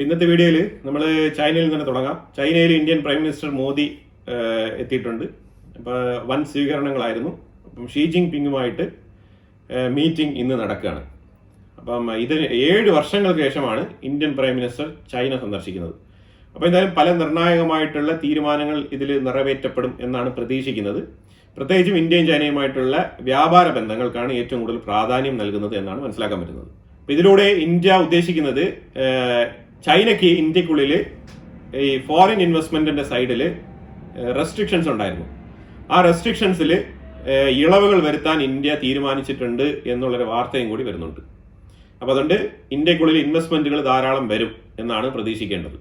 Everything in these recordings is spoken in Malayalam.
ഇന്നത്തെ വീഡിയോയിൽ നമ്മൾ ചൈനയിൽ നിന്ന് തുടങ്ങാം. ചൈനയിൽ ഇന്ത്യൻ പ്രൈം മിനിസ്റ്റർ മോദി എത്തിയിട്ടുണ്ട്. അപ്പോൾ വൻ സ്വീകരണങ്ങളായിരുന്നു. അപ്പം ഷീ ജിങ് പിങ്ങുമായിട്ട് മീറ്റിംഗ് ഇന്ന് നടക്കുകയാണ്. അപ്പം ഇത് 7 വർഷങ്ങൾക്ക് ശേഷമാണ് ഇന്ത്യൻ പ്രൈം മിനിസ്റ്റർ ചൈന സന്ദർശിക്കുന്നത്. അപ്പോൾ എന്തായാലും പല നിർണായകമായിട്ടുള്ള തീരുമാനങ്ങൾ ഇതിൽ നിറവേറ്റപ്പെടും എന്നാണ് പ്രതീക്ഷിക്കുന്നത്. പ്രത്യേകിച്ചും ഇന്ത്യയും ചൈനയുമായിട്ടുള്ള വ്യാപാര ബന്ധങ്ങൾക്കാണ് ഏറ്റവും കൂടുതൽ പ്രാധാന്യം നൽകുന്നത് എന്നാണ് മനസ്സിലാക്കാൻ പറ്റുന്നത്. അപ്പോൾ ഇതിലൂടെ ഇന്ത്യ ഉദ്ദേശിക്കുന്നത് ചൈനയ്ക്ക് ഇന്ത്യക്കുള്ളിൽ ഈ ഫോറിൻ ഇൻവെസ്റ്റ്മെന്റിന്റെ സൈഡിൽ റെസ്ട്രിക്ഷൻസ് ഉണ്ടായിരുന്നു. ആ റെസ്ട്രിക്ഷൻസിൽ ഇളവുകൾ വരുത്താൻ ഇന്ത്യ തീരുമാനിച്ചിട്ടുണ്ട് എന്നുള്ളൊരു വാർത്തയും കൂടി വരുന്നുണ്ട്. അപ്പോൾ അതുകൊണ്ട് ഇന്ത്യക്കുള്ളിൽ ഇൻവെസ്റ്റ്മെന്റുകൾ ധാരാളം വരും എന്നാണ് പ്രതീക്ഷിക്കേണ്ടത്.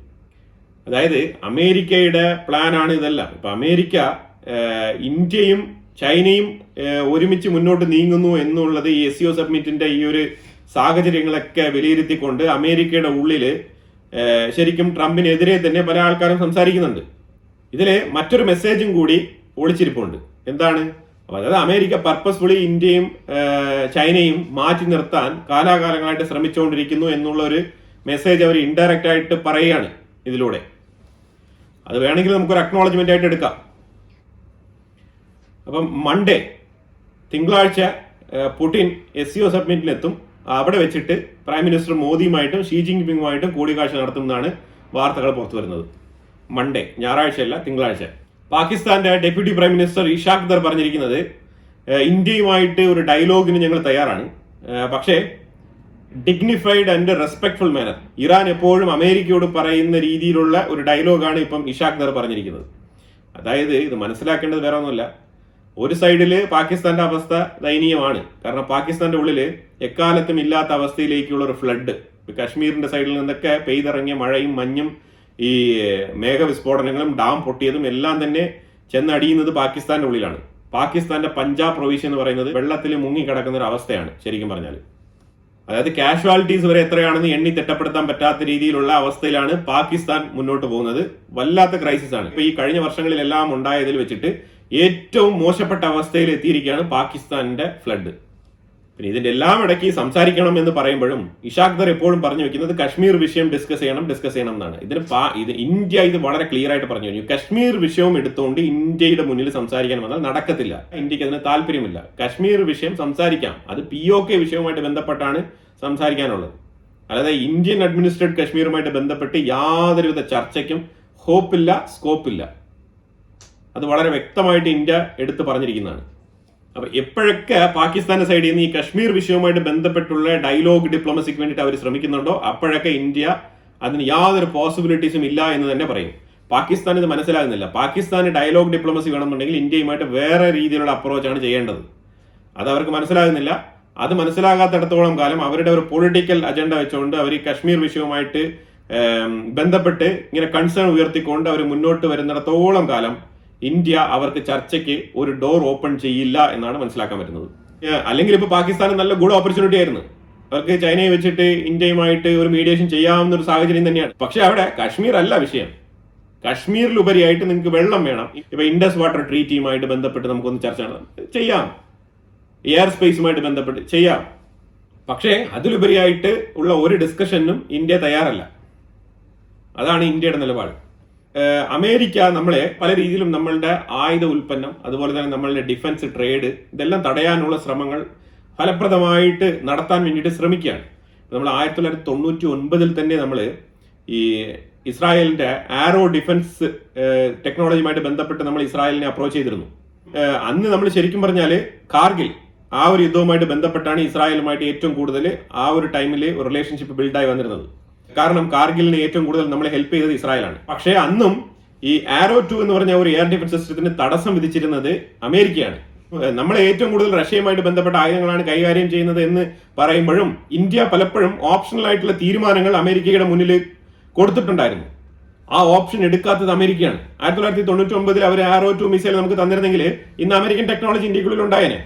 അതായത് അമേരിക്കയുടെ പ്ലാനാണ് ഇതെല്ലാം. ഇപ്പം അമേരിക്ക ഇന്ത്യയും ചൈനയും ഒരുമിച്ച് മുന്നോട്ട് നീങ്ങുന്നു എന്നുള്ളത് ഈ SCO സബ്മിറ്റിന്റെ ഈ ഒരു സാഹചര്യങ്ങളൊക്കെ വിലയിരുത്തിക്കൊണ്ട് അമേരിക്കയുടെ ഉള്ളിൽ ശരിക്കും ട്രംപിനെതിരെ തന്നെ പല ആൾക്കാരും സംസാരിക്കുന്നുണ്ട്. ഇതിൽ മറ്റൊരു മെസ്സേജും കൂടി ഒളിച്ചിരിപ്പുണ്ട്. എന്താണ്? അതായത് അമേരിക്ക പർപ്പസ്ഫുള്ളി ഇന്ത്യയും ചൈനയും മാറ്റി നിർത്താൻ കാലാകാലങ്ങളായിട്ട് ശ്രമിച്ചുകൊണ്ടിരിക്കുന്നു എന്നുള്ള ഒരു മെസ്സേജ് അവർ ഇൻഡയറക്റ്റ് ആയിട്ട് പറയുകയാണ് ഇതിലൂടെ. അത് വേണമെങ്കിൽ നമുക്കൊരു അക്നോളജ്മെന്റ് ആയിട്ട് എടുക്കാം. അപ്പം മൺഡേ തിങ്കളാഴ്ച പുടിൻ SCO സബ്മിറ്റിലെത്തും. അവിടെ വെച്ചിട്ട് പ്രൈം മിനിസ്റ്റർ മോദിയുമായിട്ടും ഷീ ജിങ് പിങ്ങുമായിട്ടും കൂടിക്കാഴ്ച നടത്തുന്നതാണ് വാർത്തകൾ പുറത്തു വരുന്നത്. മൺഡേ, ഞായറാഴ്ചയല്ല, തിങ്കളാഴ്ച. പാകിസ്ഥാന്റെ deputy prime minister Ishaq Dar പറഞ്ഞിരിക്കുന്നത് ഇന്ത്യയുമായിട്ട് ഒരു ഡയലോഗിന് ഞങ്ങൾ തയ്യാറാണ്, പക്ഷേ dignified and respectful manner. Iran എപ്പോഴും അമേരിക്കയോട് പറയുന്ന രീതിയിലുള്ള ഒരു ഡയലോഗാണ് ഇപ്പം ഇഷാഖ് ദർ പറഞ്ഞിരിക്കുന്നത്. അതായത് ഇത് മനസ്സിലാക്കേണ്ടത് വേറെ ഒന്നുമില്ല. ഒരു സൈഡിൽ പാകിസ്ഥാന്റെ അവസ്ഥ ദയനീയമാണ്. കാരണം പാകിസ്ഥാന്റെ ഉള്ളിൽ എക്കാലത്തും ഇല്ലാത്ത അവസ്ഥയിലേക്കുള്ള ഒരു ഫ്ലഡ്, കശ്മീരിന്റെ സൈഡിൽ നിന്നൊക്കെ പെയ്തിറങ്ങിയ മഴയും മഞ്ഞും ഈ മേഘവിസ്ഫോടനങ്ങളും ഡാം പൊട്ടിയതും എല്ലാം തന്നെ ചെന്നടിയുന്നത് പാകിസ്ഥാന്റെ ഉള്ളിലാണ്. പാകിസ്ഥാന്റെ പഞ്ചാബ് പ്രൊവിൻസ് എന്ന് പറയുന്നത് വെള്ളത്തിൽ മുങ്ങിക്കിടക്കുന്ന ഒരു അവസ്ഥയാണ് ശരിക്കും പറഞ്ഞാൽ. അതായത് കാഷ്വാലിറ്റീസ് വരെ എത്രയാണെന്ന് എണ്ണി തിട്ടപ്പെടുത്താൻ പറ്റാത്ത രീതിയിലുള്ള അവസ്ഥയിലാണ് പാകിസ്ഥാൻ മുന്നോട്ട് പോകുന്നത്. വല്ലാത്ത ക്രൈസിസ് ആണ്. ഇപ്പൊ ഈ കഴിഞ്ഞ വർഷങ്ങളിലെല്ലാം ഉണ്ടായതിൽ വെച്ചിട്ട് ഏറ്റവും മോശപ്പെട്ട അവസ്ഥയിൽ എത്തിയിരിക്കുകയാണ് പാകിസ്ഥാന്റെ ഫ്ലഡ്. പിന്നെ ഇതിന്റെ എല്ലാം ഇടയ്ക്ക് സംസാരിക്കണം എന്ന് പറയുമ്പോഴും ഇഷാഖ് ദർ എപ്പോഴും പറഞ്ഞു വെക്കുന്നത് കശ്മീർ വിഷയം ഡിസ്കസ് ചെയ്യണം എന്നാണ്. ഇന്ത്യ ഇത് വളരെ ക്ലിയർ ആയിട്ട് പറഞ്ഞു കഴിഞ്ഞു. കശ്മീർ വിഷയവും എടുത്തുകൊണ്ട് ഇന്ത്യയുടെ മുന്നിൽ സംസാരിക്കാൻ വന്നാൽ നടക്കത്തില്ല. ഇന്ത്യക്ക് അതിന് താല്പര്യമില്ല. കശ്മീർ വിഷയം സംസാരിക്കാം, അത് POK വിഷയവുമായിട്ട് ബന്ധപ്പെട്ടാണ് സംസാരിക്കാനുള്ളത്. അല്ലാതെ ഇന്ത്യൻ അഡ്മിനിസ്ട്രേറ്റഡ് കശ്മീരുമായിട്ട് ബന്ധപ്പെട്ട് യാതൊരുവിധ ചർച്ചയ്ക്കും ഹോപ്പില്ല, സ്കോപ്പില്ല. അത് വളരെ വ്യക്തമായിട്ട് ഇന്ത്യ എടുത്തു പറഞ്ഞിരിക്കുന്നതാണ്. അപ്പൊ എപ്പോഴൊക്കെ പാകിസ്ഥാന്റെ സൈഡിൽ നിന്ന് ഈ കശ്മീർ വിഷയവുമായിട്ട് ബന്ധപ്പെട്ടുള്ള ഡയലോഗ് ഡിപ്ലോമസിക്ക് വേണ്ടിയിട്ട് അവർ ശ്രമിക്കുന്നുണ്ടോ അപ്പോഴൊക്കെ ഇന്ത്യ അതിന് യാതൊരു പോസിബിലിറ്റീസും ഇല്ല എന്ന് തന്നെ പറയും. പാകിസ്ഥാൻ ഇത് മനസ്സിലാകുന്നില്ല. പാകിസ്ഥാന് ഡയലോഗ് ഡിപ്ലോമസി വേണമെന്നുണ്ടെങ്കിൽ ഇന്ത്യയുമായിട്ട് വേറെ രീതിയിലുള്ള അപ്രോച്ചാണ് ചെയ്യേണ്ടത്. അത് അവർക്ക് മനസ്സിലാകുന്നില്ല. അത് മനസ്സിലാകാത്തിടത്തോളം കാലം അവരുടെ ഒരു പൊളിറ്റിക്കൽ അജണ്ട വെച്ചുകൊണ്ട് അവർ ഈ കശ്മീർ വിഷയവുമായിട്ട് ബന്ധപ്പെട്ട് ഇങ്ങനെ കൺസേൺ ഉയർത്തിക്കൊണ്ട് അവർ മുന്നോട്ട് വരുന്നിടത്തോളം കാലം ഇന്ത്യ അവർക്ക് ചർച്ചയ്ക്ക് ഒരു ഡോർ ഓപ്പൺ ചെയ്യില്ല എന്നാണ് മനസ്സിലാക്കാൻ പറ്റുന്നത്. അല്ലെങ്കിൽ ഇപ്പൊ പാകിസ്ഥാന് നല്ല ഗുഡ് ഓപ്പർച്യൂണിറ്റി ആയിരുന്നു. അവർക്ക് ചൈനയെ വെച്ചിട്ട് ഇന്ത്യയുമായിട്ട് ഒരു മീഡിയേഷൻ ചെയ്യാവുന്ന ഒരു സാഹചര്യം തന്നെയാണ്. പക്ഷെ അവിടെ കശ്മീർ അല്ല വിഷയം. കശ്മീരിലുപരിയായിട്ട് നിങ്ങൾക്ക് വെള്ളം വേണം. ഇപ്പൊ ഇൻഡസ് വാട്ടർ ട്രീറ്റിയുമായിട്ട് ബന്ധപ്പെട്ട് നമുക്കൊന്ന് ചർച്ച ചെയ്യാം, എയർ സ്പേസുമായിട്ട് ബന്ധപ്പെട്ട് ചെയ്യാം. പക്ഷേ അതിലുപരിയായിട്ട് ഉള്ള ഒരു ഡിസ്കഷനും ഇന്ത്യ തയ്യാറല്ല. അതാണ് ഇന്ത്യയുടെ നിലപാട്. അമേരിക്ക നമ്മളെ പല രീതിയിലും നമ്മളുടെ ആയുധ ഉൽപ്പന്നം, അതുപോലെ തന്നെ നമ്മളുടെ ഡിഫൻസ് ട്രേഡ്, ഇതെല്ലാം തടയാനുള്ള ശ്രമങ്ങൾ ഫലപ്രദമായിട്ട് നടത്താൻ വേണ്ടിയിട്ട് ശ്രമിക്കുകയാണ്. നമ്മൾ 1999 തന്നെ നമ്മൾ ഈ ഇസ്രായേലിന്റെ ആരോ ഡിഫൻസ് ടെക്നോളജിയുമായിട്ട് ബന്ധപ്പെട്ട് നമ്മൾ ഇസ്രായേലിനെ അപ്രോച്ച് ചെയ്തിരുന്നു. അന്ന് നമ്മൾ ശരിക്കും പറഞ്ഞാൽ കാർഗിൽ ആ ഒരു യുദ്ധവുമായിട്ട് ബന്ധപ്പെട്ടാണ് ഇസ്രായേലുമായിട്ട് ഏറ്റവും കൂടുതൽ ആ ഒരു ടൈമിൽ റിലേഷൻഷിപ്പ് ബിൽഡായി വന്നിരുന്നത്. കാരണം കാർഗിലിന് ഏറ്റവും കൂടുതൽ നമ്മളെ ഹെൽപ്പ് ചെയ്തത് ഇസ്രായേലാണ്. പക്ഷേ അന്നും ഈ ആരോ 2 എന്ന് പറഞ്ഞ ഒരു എയർ ഡിഫൻസ് സിസ്റ്റത്തിന് തടസ്സം വിധിച്ചിരുന്നത് അമേരിക്കയാണ്. നമ്മളെ ഏറ്റവും കൂടുതൽ റഷ്യയുമായിട്ട് ബന്ധപ്പെട്ട ആയുധങ്ങളാണ് കൈകാര്യം ചെയ്യുന്നത് എന്ന് പറയുമ്പോഴും ഇന്ത്യ പലപ്പോഴും ഓപ്ഷണൽ ആയിട്ടുള്ള തീരുമാനങ്ങൾ അമേരിക്കയുടെ മുന്നിൽ കൊടുത്തിട്ടുണ്ടായിരുന്നു. ആ ഓപ്ഷൻ എടുക്കാത്തത് അമേരിക്കയാണ്. 1999 അവർ ആരോ 2 മിസൈൽ നമുക്ക് തന്നിരുന്നെങ്കിൽ ഇന്ന് അമേരിക്കൻ ടെക്നോളജി ഇന്ത്യക്കുള്ളിൽ ഉണ്ടായേനെ.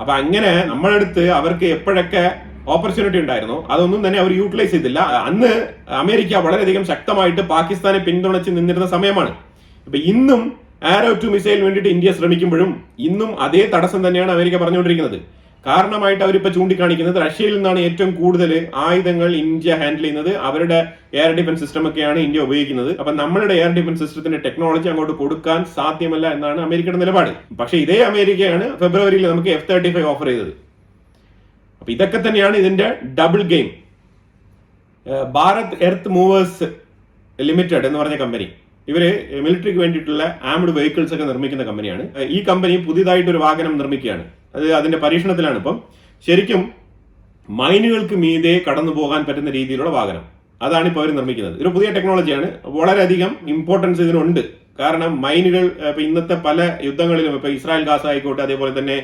അപ്പൊ അങ്ങനെ നമ്മളെടുത്ത് അവർക്ക് എപ്പോഴൊക്കെ ഓപ്പർച്യൂണിറ്റി ഉണ്ടായിരുന്നു അതൊന്നും തന്നെ അവർ യൂട്ടിലൈസ് ചെയ്തില്ല. അന്ന് അമേരിക്ക വളരെയധികം ശക്തമായിട്ട് പാകിസ്ഥാനെ പിന്തുണച്ച് നിന്നിരുന്ന സമയമാണ്. ഇപ്പൊ ഇന്നും ആരോ 2 മിസൈൽ വേണ്ടിയിട്ട് ഇന്ത്യ ശ്രമിക്കുമ്പോഴും ഇന്നും അതേ തടസ്സം തന്നെയാണ് അമേരിക്ക പറഞ്ഞുകൊണ്ടിരിക്കുന്നത്. കാരണമായിട്ട് അവരിപ്പോൾ ചൂണ്ടിക്കാണിക്കുന്നത് റഷ്യയിൽ നിന്നാണ് ഏറ്റവും കൂടുതൽ ആയുധങ്ങൾ ഇന്ത്യ ഹാൻഡിൽ ചെയ്യുന്നത്. അവരുടെ എയർ ഡിഫൻസ് സിസ്റ്റം ഒക്കെയാണ് ഇന്ത്യ ഉപയോഗിക്കുന്നത്. അപ്പൊ നമ്മളുടെ എയർ ഡിഫൻസ് സിസ്റ്റത്തിന്റെ ടെക്നോളജി അങ്ങോട്ട് കൊടുക്കാൻ സാധ്യമല്ല എന്നാണ് അമേരിക്കയുടെ നിലപാട്. പക്ഷെ ഇതേ അമേരിക്കയാണ് ഫെബ്രുവരിയിൽ നമുക്ക് F-35 ഓഫർ ചെയ്തത്. അപ്പൊ ഇതൊക്കെ തന്നെയാണ് ഇതിന്റെ double game. Bharat earth movers limited എന്ന് പറഞ്ഞ കമ്പനി, ഇവര് മിലിറ്ററിക്ക് വേണ്ടിയിട്ടുള്ള ആംഡ് വെഹിക്കിൾസ് ഒക്കെ നിർമ്മിക്കുന്ന കമ്പനിയാണ്. ഈ കമ്പനി പുതിയതായിട്ട് ഒരു വാഹനം നിർമ്മിക്കുകയാണ്. അത് അതിന്റെ പരീക്ഷണത്തിലാണ് ഇപ്പം. ശരിക്കും മൈനുകൾക്ക് മീതെ കടന്നു പോകാൻ പറ്റുന്ന രീതിയിലുള്ള വാഹനം, അതാണ് ഇപ്പോൾ അവർ നിർമ്മിക്കുന്നത്. ഒരു പുതിയ ടെക്നോളജിയാണ്. വളരെയധികം ഇമ്പോർട്ടൻസ് ഇതിനുണ്ട്. കാരണം മൈനുകൾ ഇപ്പൊ ഇന്നത്തെ പല യുദ്ധങ്ങളിലും, ഇപ്പൊ ഇസ്രായേൽ ഗാസ ആയിക്കോട്ടെ, അതേപോലെ തന്നെ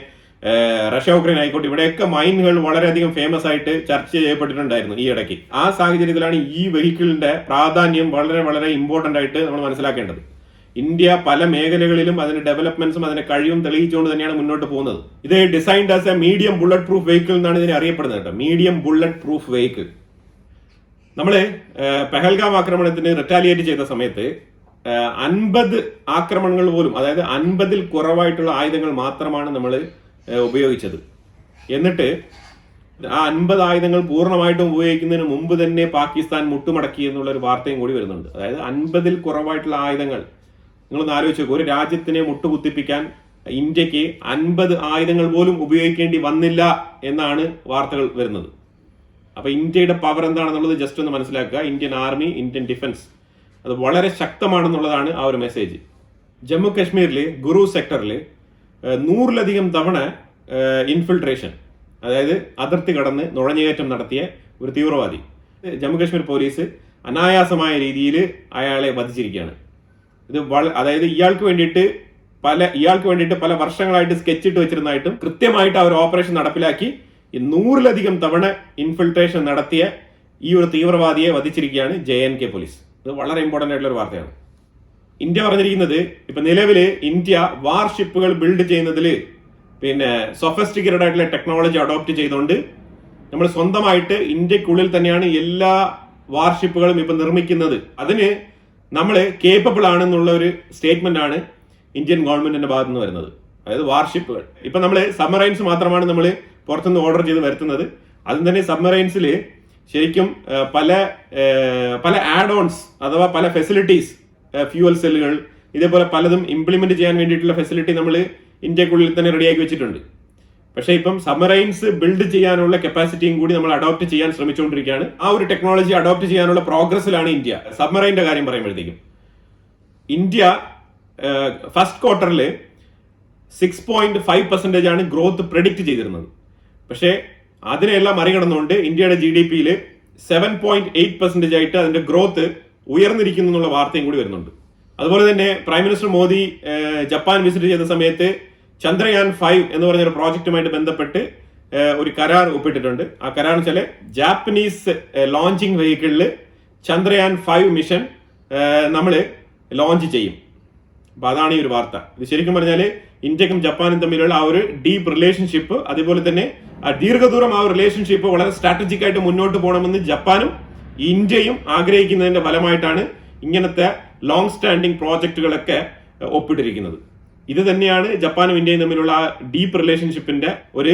റഷ്യ ഉക്രൈൻ ആയിക്കോട്ടെ, ഇവിടെയൊക്കെ മൈനുകൾ വളരെയധികം ഫേമസ് ആയിട്ട് ചർച്ച ചെയ്യപ്പെട്ടിട്ടുണ്ടായിരുന്നു ഈ ഇടയ്ക്ക്. ആ സാഹചര്യത്തിലാണ് ഈ വെഹിക്കിളിന്റെ പ്രാധാന്യം വളരെ വളരെ ഇമ്പോർട്ടന്റ് ആയിട്ട് നമ്മൾ മനസ്സിലാക്കേണ്ടത്. ഇന്ത്യ പല മേഖലകളിലും അതിന്റെ ഡെവലപ്മെന്റ്സും അതിന്റെ കഴിവും തെളിയിച്ചുകൊണ്ട് തന്നെയാണ് മുന്നോട്ട് പോകുന്നത്. ഇത് designed as A medium bullet proof vehicle എന്നാണ് ഇതിനെ അറിയപ്പെടുന്നത് കേട്ടോ. Medium bullet proof vehicle. നമ്മള് പെഹൽഗാം ആക്രമണത്തിന് റിറ്റാലിയേറ്റ് ചെയ്ത സമയത്ത് 50 ആക്രമണങ്ങൾ പോലും, അതായത് 50ൽ കുറവായിട്ടുള്ള ആയുധങ്ങൾ മാത്രമാണ് നമ്മൾ ഉപയോഗിച്ചത്. എന്നിട്ട് ആ 50 ആയുധങ്ങൾ പൂർണ്ണമായിട്ടും ഉപയോഗിക്കുന്നതിന് മുമ്പ് തന്നെ പാകിസ്ഥാൻ മുട്ടുമടക്കി എന്നുള്ള ഒരു വാർത്തയും കൂടി വരുന്നുണ്ട്. അതായത് 50ൽ കുറവായിട്ടുള്ള ആയുധങ്ങൾ, നിങ്ങളൊന്ന് ആലോചിച്ച് നോക്കൂ. ഒരു രാജ്യത്തിനെ മുട്ടുകുത്തിപ്പിക്കാൻ ഇന്ത്യക്ക് 50 ആയുധങ്ങൾ പോലും ഉപയോഗിക്കേണ്ടി വന്നില്ല എന്നാണ് വാർത്തകൾ വരുന്നത്. അപ്പൊ ഇന്ത്യയുടെ പവർ എന്താണെന്നുള്ളത് ജസ്റ്റ് ഒന്ന് മനസ്സിലാക്കുക. ഇന്ത്യൻ ആർമി, ഇന്ത്യൻ ഡിഫൻസ് അത് വളരെ ശക്തമാണെന്നുള്ളതാണ് ആ ഒരു മെസ്സേജ്. ജമ്മു കാശ്മീരിൽ ഗുരു സെക്ടറിൽ 100ലധികം തവണ ഇൻഫിൽട്രേഷൻ, അതായത് അതിർത്തി കടന്ന് നുഴഞ്ഞുകയറ്റം നടത്തിയ ഒരു തീവ്രവാദി, ജമ്മു കാശ്മീർ പോലീസ് അനായാസമായ രീതിയിൽ അയാളെ വധിച്ചിരിക്കുകയാണ്. ഇത് അതായത് ഇയാൾക്ക് വേണ്ടിയിട്ട് പല വർഷങ്ങളായിട്ട് സ്കെച്ച് ഇട്ട് വെച്ചിരുന്നതായിട്ടും കൃത്യമായിട്ട് അവർ ഓപ്പറേഷൻ നടപ്പിലാക്കി 100ലധികം തവണ ഇൻഫിൽട്രേഷൻ നടത്തിയ ഈ ഒരു തീവ്രവാദിയെ വധിച്ചിരിക്കുകയാണ് JNK പോലീസ്. ഇത് വളരെ ഇമ്പോർട്ടന്റ് ആയിട്ടുള്ള ഒരു വാർത്തയാണ്. ഇന്ത്യ പറഞ്ഞിരിക്കുന്നത് ഇപ്പൊ നിലവില് ഇന്ത്യ വാർഷിപ്പുകൾ ബിൽഡ് ചെയ്യുന്നതിൽ സൊഫിസ്റ്റിക്കേറ്റഡ് ആയിട്ടുള്ള ടെക്നോളജി അഡോപ്റ്റ് ചെയ്തുകൊണ്ട് നമ്മൾ സ്വന്തമായിട്ട് ഇന്ത്യക്കുള്ളിൽ തന്നെയാണ് എല്ലാ വാർഷിപ്പുകളും ഇപ്പൊ നിർമ്മിക്കുന്നത്. അതിന് നമ്മൾ കേപ്പബിൾ ആണെന്നുള്ള ഒരു സ്റ്റേറ്റ്മെന്റ് ആണ് ഇന്ത്യൻ ഗവൺമെന്റിന്റെ ഭാഗത്ത് നിന്ന് വരുന്നത്. അതായത് വാർഷിപ്പുകൾ ഇപ്പൊ നമ്മൾ സബ്മറൈൻസ് മാത്രമാണ് നമ്മൾ പുറത്തുനിന്ന് ഓർഡർ ചെയ്ത് വരുത്തുന്നത്. അതും തന്നെ സബ്മറൈൻസിൽ ശരിക്കും പല ആഡ് ഓൺസ് അഥവാ പല ഫെസിലിറ്റീസ്, ഫ്യൂവൽ സെല്ലുകൾ, ഇതേപോലെ പലതും ഇംപ്ലിമെന്റ് ചെയ്യാൻ വേണ്ടിയിട്ടുള്ള ഫെസിലിറ്റി നമ്മൾ ഇന്ത്യക്കുള്ളിൽ തന്നെ റെഡിയാക്കി വെച്ചിട്ടുണ്ട്. പക്ഷേ ഇപ്പം സബ്മറൈൻസ് ബിൽഡ് ചെയ്യാനുള്ള കപ്പാസിറ്റിയും കൂടി നമ്മൾ അഡോപ്റ്റ് ചെയ്യാൻ ശ്രമിച്ചുകൊണ്ടിരിക്കുകയാണ്. ആ ഒരു ടെക്നോളജി അഡോപ്റ്റ് ചെയ്യാനുള്ള പ്രോഗ്രസ്സിലാണ് ഇന്ത്യ. സബ്മറൈൻ്റെ കാര്യം പറയുമ്പോഴത്തേക്കും ഇന്ത്യ ഫസ്റ്റ് ക്വാർട്ടറിൽ 6.5% ആണ് ഗ്രോത്ത് പ്രെഡിക്റ്റ് ചെയ്തിരുന്നത്. പക്ഷേ അതിനെല്ലാം മറികടന്നുകൊണ്ട് ഇന്ത്യയുടെ GDP-യിൽ 7.8% ആയിട്ട് അതിന്റെ ഗ്രോത്ത് ഉയർന്നിരിക്കുന്നു എന്നുള്ള വാർത്തയും കൂടി വരുന്നുണ്ട്. അതുപോലെ തന്നെ prime minister Modi Japan visit ചെയ്ത സമയത്ത് ചന്ദ്രയാൻ 5 എന്ന് പറഞ്ഞൊരു പ്രോജക്റ്റുമായിട്ട് ബന്ധപ്പെട്ട് ഒരു കരാർ ഒപ്പിട്ടിട്ടുണ്ട്. ആ കരാർ എന്ന് വെച്ചാൽ ജാപ്പനീസ് ലോഞ്ചിങ് വെഹിക്കിളിൽ ചന്ദ്രയാൻ 5 മിഷൻ നമ്മൾ ലോഞ്ച് ചെയ്യും. അപ്പൊ അതാണ് ഈ ഒരു വാർത്ത. ഇത് ശരിക്കും പറഞ്ഞാൽ ഇന്ത്യക്കും ജപ്പാനും തമ്മിലുള്ള ആ ഒരു ഡീപ്പ് റിലേഷൻഷിപ്പ്, അതുപോലെ തന്നെ ആ ദീർഘദൂരം ആ റിലേഷൻഷിപ്പ് വളരെ സ്ട്രാറ്റജിക് ആയിട്ട് മുന്നോട്ട് പോകണമെന്ന് ജപ്പാനും ഇന്ത്യയും ആഗ്രഹിക്കുന്നതിന്റെ ഫലമായിട്ടാണ് ഇങ്ങനത്തെ ലോങ് സ്റ്റാൻഡിങ് പ്രോജക്റ്റുകളൊക്കെ ഒപ്പിട്ടിരിക്കുന്നത്. ഇത് തന്നെയാണ് ജപ്പാനും ഇന്ത്യയും തമ്മിലുള്ള ആ ഡീപ്പ് റിലേഷൻഷിപ്പിന്റെ ഒരു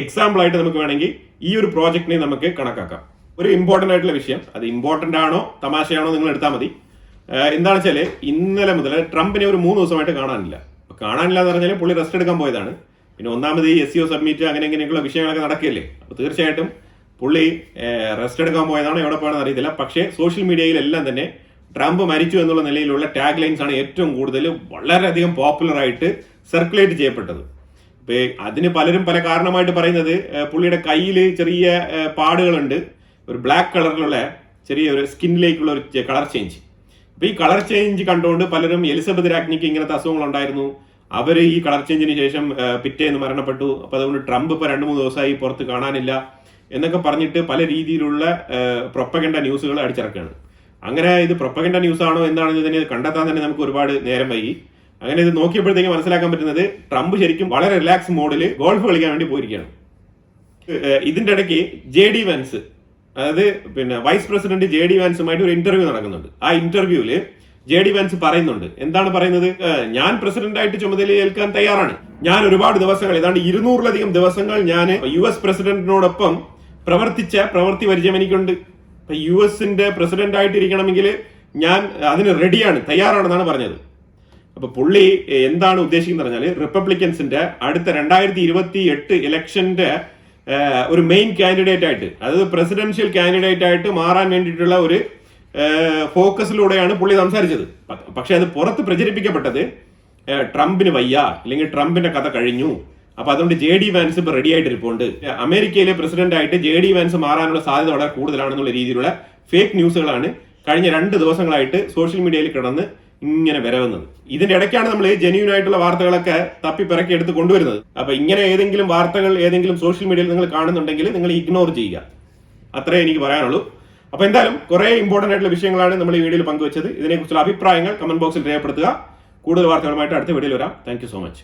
എക്സാമ്പിൾ ആയിട്ട് നമുക്ക് വേണമെങ്കിൽ ഈ ഒരു പ്രോജക്റ്റിനെ നമുക്ക് കണക്കാക്കാം. ഒരു ഇമ്പോർട്ടന്റ് ആയിട്ടുള്ള വിഷയം, അത് ഇമ്പോർട്ടന്റ് ആണോ തമാശയാണോ നിങ്ങൾ എടുത്താൽ മതി. എന്താണെന്ന് വെച്ചാൽ ഇന്നലെ മുതൽ ട്രംപിനെ ഒരു 3 ദിവസമായിട്ട് കാണാനില്ല എന്ന് പറഞ്ഞാൽ പുള്ളി റെസ്റ്റ് എടുക്കാൻ പോയതാണ്. പിന്നെ ഒന്നാമത് ഈ SCO സബ്മിറ്റ് അങ്ങനെ ഇങ്ങനെയൊക്കെയുള്ള വിഷയങ്ങളൊക്കെ നടക്കില്ലേ. അപ്പോൾ തീർച്ചയായിട്ടും പുള്ളി റെസ്റ്റ് എടുക്കാൻ പോയതാണോ എവിടെ പോയതെന്ന് അറിയത്തില്ല. പക്ഷേ സോഷ്യൽ മീഡിയയിലെല്ലാം തന്നെ ട്രംപ് മരിച്ചു എന്നുള്ള നിലയിലുള്ള ടാഗ് ലൈൻസ് ആണ് ഏറ്റവും കൂടുതൽ വളരെയധികം പോപ്പുലർ ആയിട്ട് സർക്കുലേറ്റ് ചെയ്യപ്പെട്ടത്. ഇപ്പൊ അതിന് പലരും പല കാരണമായിട്ട് പറയുന്നത് പുള്ളിയുടെ കയ്യിൽ ചെറിയ പാടുകളുണ്ട്, ഒരു ബ്ലാക്ക് കളറിലുള്ള ചെറിയ ഒരു സ്കിന്നിലേക്കുള്ള ഒരു കളർ ചേഞ്ച്. അപ്പൊ ഈ കളർ ചേഞ്ച് കണ്ടുകൊണ്ട് പലരും എലിസബത്ത് രാജ്ഞിക്ക് ഇങ്ങനത്തെ അസുഖങ്ങൾ ഉണ്ടായിരുന്നു, അവർ ഈ കളർ ചേഞ്ചിന് ശേഷം പിറ്റേന്ന് മരണപ്പെട്ടു, അപ്പൊ അതുകൊണ്ട് ട്രംപ് ഇപ്പൊ 2-3 ദിവസമായി പുറത്ത് കാണാനില്ല എന്നൊക്കെ പറഞ്ഞിട്ട് പല രീതിയിലുള്ള പ്രൊപ്പഗൻഡ ന്യൂസുകൾ അടിച്ചിറക്കുകയാണ്. അങ്ങനെ ഇത് പ്രൊപ്പഗൻഡ ന്യൂസ് ആണോ എന്താണെന്ന് തന്നെ കണ്ടെത്താൻ തന്നെ നമുക്ക് ഒരുപാട് നേരം വൈകി. അങ്ങനെ ഇത് നോക്കിയപ്പോഴത്തേക്ക് മനസ്സിലാക്കാൻ പറ്റുന്നത് ട്രംപ് ശരിക്കും വളരെ റിലാക്സ് മോഡിൽ ഗോൾഫ് കളിക്കാൻ വേണ്ടി പോയിരിക്കുകയാണ്. ഇതിന്റെ ഇടയ്ക്ക് JD വാൻസ്, അതായത് വൈസ് പ്രസിഡന്റ് JD വാൻസുമായിട്ട് ഒരു ഇന്റർവ്യൂ നടക്കുന്നുണ്ട്. ആ ഇന്റർവ്യൂവില് JD വാൻസ് പറയുന്നുണ്ട്. എന്താണ് പറയുന്നത്? ഞാൻ പ്രസിഡന്റായിട്ട് ചുമതലയേൽക്കാൻ തയ്യാറാണ്. ഞാൻ ഒരുപാട് ദിവസങ്ങൾ, ഏതാണ്ട് 200-ലധികം ദിവസങ്ങൾ ഞാൻ US പ്രസിഡന്റിനോടൊപ്പം പ്രവൃത്തി പരിചയം എനിക്കുണ്ട്. US-ന്റെ പ്രസിഡന്റ് ആയിട്ടിരിക്കണമെങ്കിൽ ഞാൻ അതിന് റെഡിയാണ്, തയ്യാറാണെന്നാണ് പറഞ്ഞത്. അപ്പൊ പുള്ളി എന്താണ് ഉദ്ദേശിക്കുന്നത് പറഞ്ഞാൽ, റിപ്പബ്ലിക്കൻസിന്റെ അടുത്ത 2028 ഇലക്ഷന്റെ ഒരു മെയിൻ കാൻഡിഡേറ്റ് ആയിട്ട്, അതായത് പ്രസിഡൻഷ്യൽ കാൻഡിഡേറ്റ് ആയിട്ട് മാറാൻ വേണ്ടിയിട്ടുള്ള ഒരു ഫോക്കസിലൂടെയാണ് പുള്ളി സംസാരിച്ചത്. പക്ഷെ അത് പുറത്ത് പ്രചരിപ്പിക്കപ്പെട്ടത് ട്രംപിന് വയ്യ, അല്ലെങ്കിൽ ട്രംപിന്റെ കഥ കഴിഞ്ഞു, അപ്പൊ അതുകൊണ്ട് JD വാൻസ് ഇപ്പൊ റെഡി ആയിട്ടിരിപ്പുണ്ട്, അമേരിക്കയിലെ പ്രസിഡന്റ് ആയിട്ട് JD വാൻസ് മാറാനുള്ള സാധ്യത വളരെ കൂടുതലാണെന്നുള്ള രീതിയിലുള്ള ഫേക്ക് ന്യൂസുകളാണ് കഴിഞ്ഞ 2 ദിവസങ്ങളായിട്ട് സോഷ്യൽ മീഡിയയിൽ കിടന്ന് ഇങ്ങനെ വരവുന്നത്. ഇതിന്റെ ഇടയ്ക്കാണ് നമ്മൾ ജെന്യൂൻ ആയിട്ടുള്ള വാർത്തകളൊക്കെ തപ്പിപ്പിറക്കി എടുത്ത് കൊണ്ടുവരുന്നത്. അപ്പൊ ഇങ്ങനെ ഏതെങ്കിലും വാർത്തകൾ ഏതെങ്കിലും സോഷ്യൽ മീഡിയയിൽ നിങ്ങൾ കാണുന്നുണ്ടെങ്കിൽ നിങ്ങൾ ഇഗ്നോർ ചെയ്യുക. അത്രേ എനിക്ക് പറയാനുള്ളൂ. അപ്പൊ എന്തായാലും കുറെ ഇമ്പോർട്ടന്റ് ആയിട്ടുള്ള വിഷയങ്ങളാണ് നമ്മൾ ഈ വീഡിയോയിൽ പങ്കുവച്ചത്. ഇതിനെക്കുറിച്ചുള്ള അഭിപ്രായങ്ങൾ കമന്റ് ബോക്സിൽ രേഖപ്പെടുത്തുക. കൂടുതൽ വാർത്തകളുമായിട്ട് അടുത്ത വീഡിയോയിൽ വരാം. Thank you so much.